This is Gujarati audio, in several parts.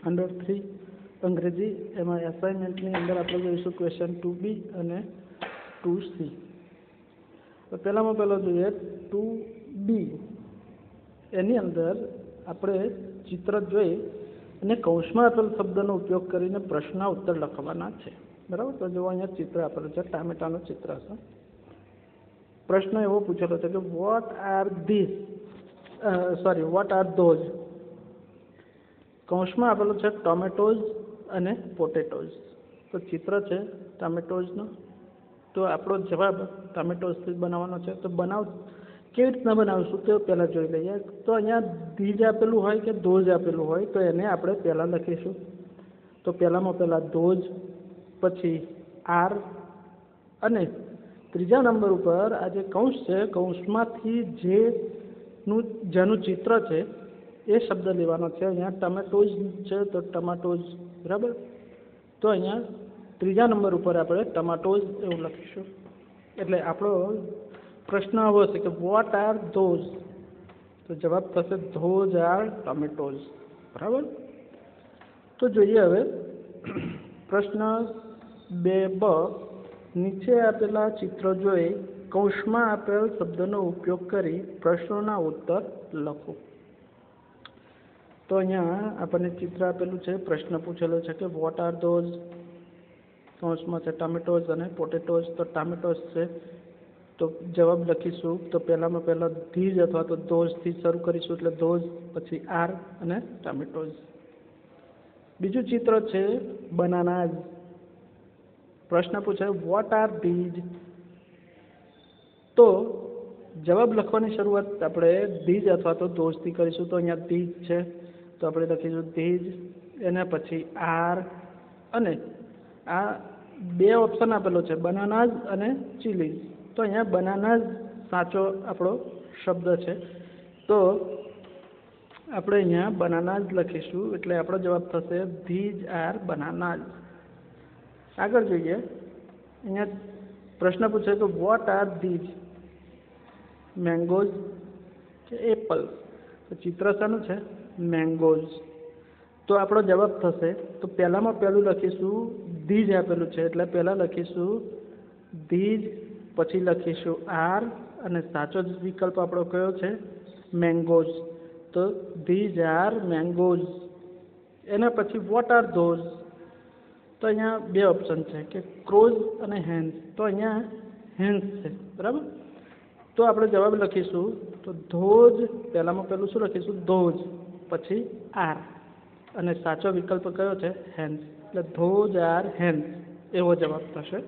103 અંગ્રેજી. એમાં એસાઇનમેન્ટની અંદર આપણે જોઈશું ક્વેશ્ચન 2B અને 2C. તો પહેલામાં પહેલો જોઈએ 2B. એની અંદર આપણે ચિત્ર જોઈ અને કૌંસમાં આપેલ શબ્દનો ઉપયોગ કરીને પ્રશ્નના ઉત્તર લખવાના છે. બરાબર. તો જો અહીંયા ચિત્ર આપેલું છે, ટામેટાનું ચિત્ર છે. પ્રશ્ન એવો પૂછેલો છે કે વોટ આર ધોઝ. કૌંસમાં આપેલું છે ટોમેટોઝ અને પોટેટોઝ. તો ચિત્ર છે ટામેટોઝનો. તો આપણો જવાબ ટામેટોઝથી બનાવવાનો છે. તો કેવી રીતના બનાવીશું તે પહેલાં જોઈ લઈએ. તો અહીંયા ધીજ આપેલું હોય કે ધોઝ આપેલું હોય તો એને આપણે પહેલાં લખીશું. તો પહેલામાં પહેલાં ધોઝ, પછી આર, અને ત્રીજા નંબર ઉપર આ જે કૌંસ છે, કૌંસમાંથી જેનું ચિત્ર છે એ શબ્દ લેવાનો છે. અહીંયા ટમેટોઝ છે તો ટમાટોઝ. બરાબર. તો અહીંયા ત્રીજા નંબર ઉપર આપણે ટમાટોઝ એવું લખીશું. એટલે આપણો પ્રશ્ન આવો છે કે વોટ આર ધોઝ. તો જવાબ થશે ધોઝ આર ટમેટોઝ. બરાબર. તો જોઈએ હવે પ્રશ્ન 2B. નીચે આપેલા ચિત્ર જોઈ કૌંસમાં આપેલ શબ્દનો ઉપયોગ કરી પ્રશ્નોના ઉત્તર લખો. તો અહીંયા આપણને ચિત્ર આપેલું છે, પ્રશ્ન પૂછેલો છે કે વોટ આર ધોઝ. કૌંસમાં છે ટામેટોઝ અને પોટેટોઝ. તો ટામેટોઝ છે તો જવાબ લખીશું. તો પહેલામાં પહેલાં ધીજ અથવા તો ધોઝથી શરૂ કરીશું. એટલે ધોઝ, પછી આર અને ટામેટોઝ. બીજું ચિત્ર છે બનાનાઝ. પ્રશ્ન પૂછે વોટ આર ધીજ. તો જવાબ લખવાની શરૂઆત આપણે ધીજ અથવા તો ધોઝથી કરીશું. તો અહીંયા ધીજ છે તો આપણે લખીશું ધીજ, એના પછી આર, અને આ બે ઓપ્શન આપેલો છે બનાનાઝ અને ચીલીઝ. તો અહીંયા બનાનાઝ સાચો આપણો શબ્દ છે. તો આપણે અહીંયા બનાનાઝ લખીશું. એટલે આપણો જવાબ થશે ધીજ આર બનાનાઝ. આગળ જોઈએ. અહીંયા પ્રશ્ન પૂછે કે વોટ આર ધીજ. મેંગોઝ કે એપલ. તો ચિત્ર શાનું છે? મેંગોઝ. તો આપણો જવાબ થશે, તો પહેલામાં પહેલું લખીશું ધીજ આપેલું છે એટલે પહેલાં લખીશું ધીજ, પછી લખીશું આર, અને સાચો જ વિકલ્પ આપણો કયો છે? મેંગોઝ. તો ધીજ આર મેંગોઝ. એના પછી વોટ આર ધોઝ. તો અહીંયા બે ઓપ્શન છે કે ક્રોઝ અને હેન્સ. તો અહીંયા હેન્સ છે. બરાબર. તો આપણે જવાબ લખીશું તો ધોઝ, પહેલામાં પહેલું શું લખીશું? ધોઝ, પછી આર, અને સાચો વિકલ્પ કયો છે? હેન્સ. એટલે ધોઝ આર હેન્સ એવો જવાબ થશે.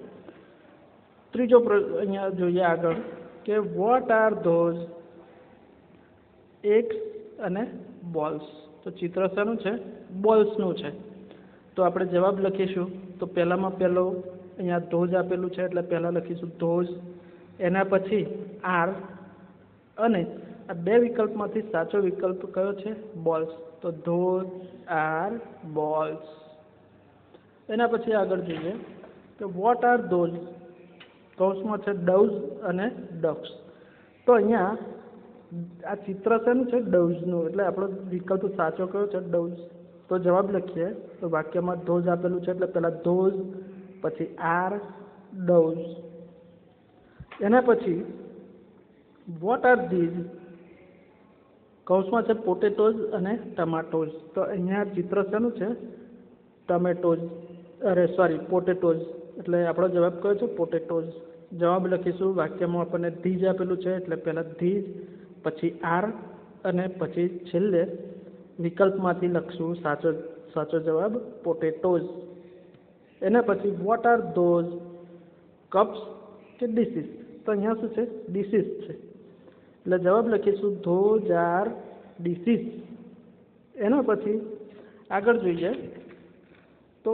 ત્રીજો અહીંયા જોઈએ આગળ કે વોટ આર ધોઝ એગ્સ અને બોલ્સ. તો ચિત્ર શાનું છે? બોલ્સનું છે. તો આપણે જવાબ લખીશું. તો પહેલામાં પહેલો અહીંયા ધોઝ આપેલું છે એટલે પહેલાં લખીશું ધોઝ, એના પછી આર, અને આ બે વિકલ્પમાંથી સાચો વિકલ્પ કયો છે? બોલ્સ. તો ધોઝ આર બોલ્સ. એના પછી આગળ જોઈએ કે વોટ આર ધોઝ. કૌંસમાં છે ડવ્સ અને ડક્સ. તો અહીંયા આ ચિત્ર શેનું છે? ડવ્સનું. એટલે આપણો વિકલ્પ સાચો કયો છે? ડવ્સ. તો જવાબ લખીએ. તો વાક્યમાં ધોઝ આપેલું છે એટલે પહેલાં ધોઝ, પછી આર, ડવ્સ. એના પછી વોટ આર ધીઝ. કૌંસમાં છે પોટેટોઝ અને ટમાટોઝ. તો અહીંયા ચિત્ર શેનું છે? પોટેટોઝ. એટલે આપણો જવાબ કયો છે? પોટેટોઝ. જવાબ લખીશું. વાક્યમાં આપણને ધીજ આપેલું છે એટલે પહેલાં ધીજ, પછી આર, અને પછી છેલ્લે વિકલ્પમાંથી લખશું સાચો જવાબ પોટેટોઝ. એના પછી વોટ આર ધોઝ કપ્સ કે ડીસીસ. તો અહીંયા શું છે? ડીસીસ છે. એટલે જવાબ લખીશું ધોઝ આર ડીસીસ. એના પછી આગળ જોઈએ તો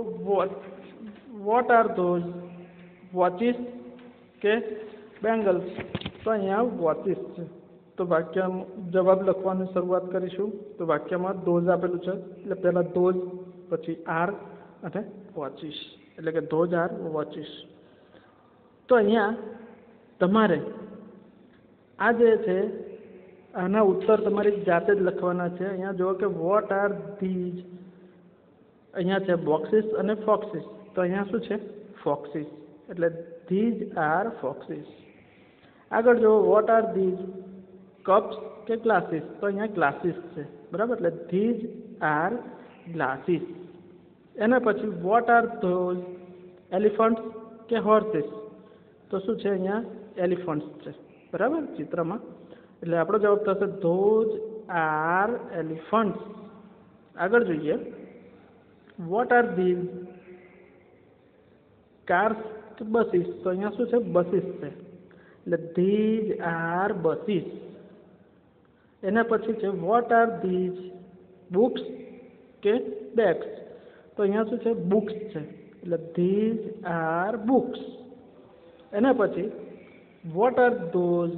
વોટ આર ધોઝ વોચિસ કે બેંગલ્સ. તો અહીંયા વોચિસ છે. તો વાક્યમાં જવાબ લખવાની શરૂઆત કરીશું. તો વાક્યમાં ધોઝ આપેલું છે એટલે પહેલાં ધોઝ, પછી આર, અને વોચિસ. એટલે કે ધોઝ આર વોચિસ. તો અહીંયા તમારે આ જે છે આના ઉત્તર તમારી જાતે જ લખવાના છે. અહીંયા જુઓ કે વોટ આર ધીઝ. અહીંયા છે બોક્સિસ અને ફોક્સિસ, તો અહીંયા શું છે ફોક્સિસ, એટલે ધીઝ આર ફોક્સિસ. આગળ જો વોટ આર ધીઝ કપ્સ કે ગ્લાસીસ, તો અહીંયા ગ્લાસીસ છે, બરાબર, એટલે ધીઝ આર ગ્લાસીસ. એના પછી વોટ આર ધોઝ એલિફન્ટ્સ કે હોર્સીસ, તો શું છે અહીંયા એલિફન્ટ્સ છે, બરાબર ચિત્રમાં, એટલે આપણો જવાબ થશે ધોઝ આર એલિફન્ટ્સ. આગળ જોઈએ વોટ આર ધીઝ કાર્સ કે બસીસ, તો અહીંયા શું છે બસીસ છે, એટલે ધીઝ આર બસીસ. એના પછી છે વોટ આર ધીઝ બુક્સ કે બેગ્સ, તો અહીંયા શું છે બુક્સ છે, એટલે ધીઝ આર બુક્સ. એના પછી વોટ આર ધોઝ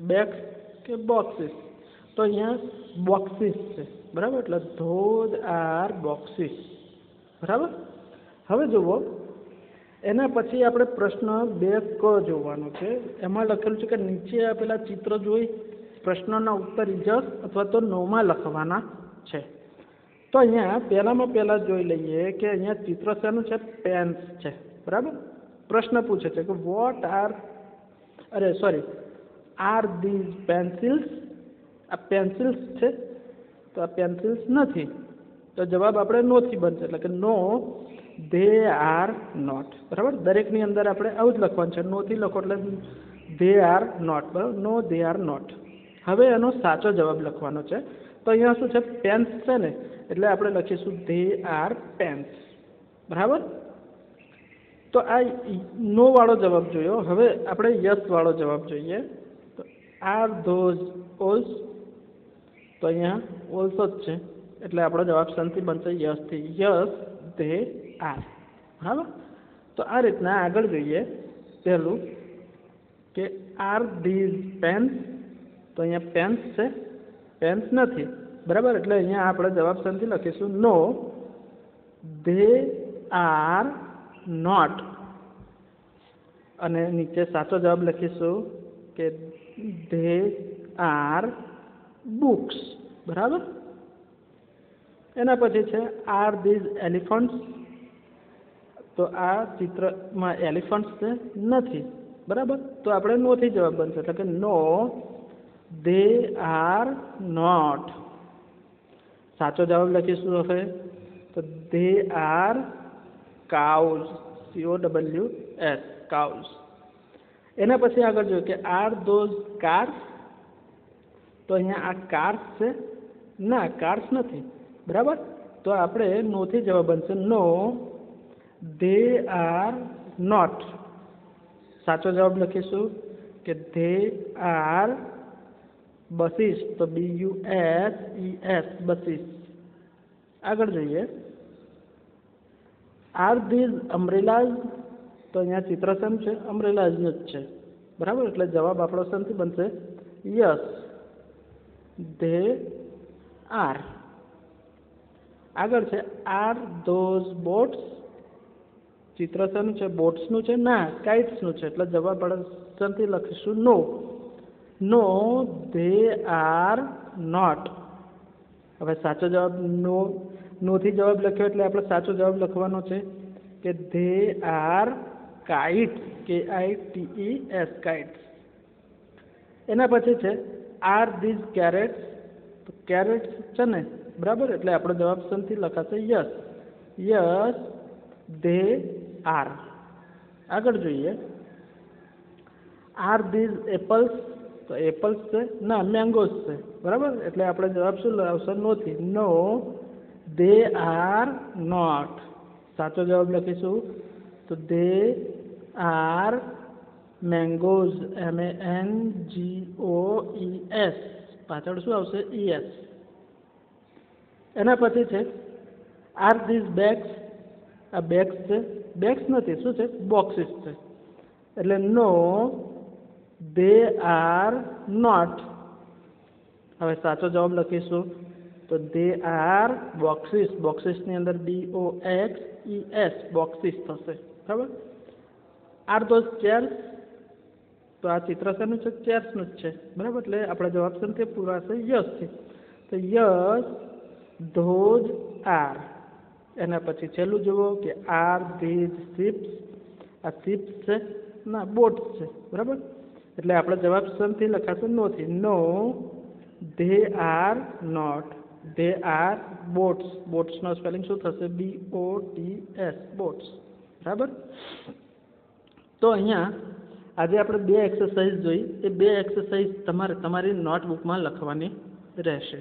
બેગ્સ કે બોક્સિસ, તો અહીંયા બોક્સિસ છે, બરાબર, એટલે ધોઝ આર બોક્સિસ, બરાબર. હવે જુઓ એના પછી આપણે પ્રશ્ન 2 ક જોવાનો છે. એમાં લખેલું છે કે નીચે આપેલા ચિત્ર જોઈ પ્રશ્નના ઉત્તર યસ અથવા તો નોમાં લખવાના છે. તો અહીંયા પહેલાં જોઈ લઈએ કે અહીંયા ચિત્ર શેનું છે પેન્સ છે, બરાબર. પ્રશ્ન પૂછે છે કે વોટ આર ધીઝ પેન્સિલ્સ, આ પેન્સિલ્સ છે, તો આ પેન્સિલ્સ નથી, તો જવાબ આપણે નોથી બનશે, એટલે કે નો ધે આર નોટ, બરાબર. દરેકની અંદર આપણે આવું જ લખવાનું છે, નોથી લખો એટલે ધે આર નોટ, બરાબર, નો ધે આર નોટ. હવે એનો સાચો જવાબ લખવાનો છે, તો અહીંયા શું છે પેન્સ છે ને, એટલે આપણે લખીશું ધે આર પેન્સ, બરાબર. તો આ નો વાળો જવાબ જોયો. હવે આપણે યસ વાળો જવાબ જોઈએ. તો આર ધોઝ ઓલ્સ, તો અહીંયા ઓલ્સો જ છે, એટલે આપણો જવાબ શાંતિ બનશે યસથી, યસ ધે આર, બરાબર. તો આ રીતના આગળ જોઈએ. પહેલું કે આર ધીઝ પેન્સ, તો અહીંયા પેન્સ છે, પેન્સ નથી, બરાબર, એટલે અહીંયા આપણે જવાબ શાંતિ લખીશું નો ધે આર નોટ. અને નીચે સાચો જવાબ લખીશું કે ધે આર બુક્સ, બરાબર. એના પછી છે આર ધીઝ એલિફન્ટ્સ, તો આ ચિત્રમાં એલિફન્ટ્સ છે નથી, બરાબર, તો આપણે નોથી જવાબ બનશે, એટલે કે નો ધે આર નોટ. સાચો જવાબ લખીશું હવે તો they are cows, COWS, cows. એના પછી આગળ જોઈએ કે આર ધોઝ કાર્સ, તો અહીંયા આ કાર્સ છે, ના કાર્સ નથી, બરાબર, તો આપણે નોથી જવાબ બનશે નો ધે આર નોટ. સાચો જવાબ લખીશું કે ધે આર બસીસ, તો BUSES, બસીસ. આગળ જોઈએ આર ધીઝ અમ્બ્રેલાઝ, તો અહીંયા ચિત્ર શેમ છે અમ્બ્રેલાઝનું જ છે, બરાબર, એટલે જવાબ આપણો શાંતિ બનશે યસ ધે આર. આગળ છે આર ધોઝ બોટ્સ, ચિત્ર શેનું છે બોટ્સનું છે, ના કાઇટ્સનું છે, એટલે જવાબ આપણે શાંતિ લખીશું નો ધે આર નોટ. હવે સાચો જવાબ નોથી જવાબ લખ્યો, એટલે આપણે સાચો જવાબ લખવાનો છે કે they are kites, KITES, kites. એના પછી છે આર ધીઝ કેરેટ્સ, તો કેરેટ્સ છે ને, બરાબર, એટલે આપણો જવાબ શાંતિ લખાશે યસ ધે આર. આગળ જોઈએ આર ધીઝ એપલ્સ, તો એપલ્સ છે, ના મેંગોસ છે, બરાબર, એટલે આપણે જવાબ શું આવશે નોથી, નો ધે આર નોટ. સાચો જવાબ લખીશું તો ધે આર મેંગોઝ, MANGOES, પાછળ શું આવશે ES. એના પછી છે આર ધીઝ બેગ્સ, આ બેગ્સ છે, બેગ્સ નથી, શું છે બોક્સિસ છે, એટલે નો ધે આર નોટ. હવે સાચો જવાબ લખીશું તો ધે આર બોક્સિસ, બોક્સિસની અંદર BOXES, બોક્સિસ થશે, બરાબર. આર ધોઝ ચેર્સ, તો આ ચિત્ર શેનું છે ચેર્સનું જ છે, બરાબર, એટલે આપણે જવાબ શાંતિ પૂરાશે યસથી, તો યસ ધોઝ આર. એના પછી છેલ્લું જુઓ કે આર ધીઝ શિપ્સ, આ શિપ્સ છે ના બોટ્સ છે, બરાબર. એટલે આપણો જવાબ શનથી લખાશે નોથી. No they are not, they are bots. બોટ્સનો સ્પેલિંગ શું થશે? BOTS, બોટ્સ, બરાબર. તો અહીંયા આજે આપણે 2 એક્સરસાઇઝ જોઈ. એ 2 એક્સરસાઇઝ તમારે તમારી નોટબુકમાં લખવાની રહેશે.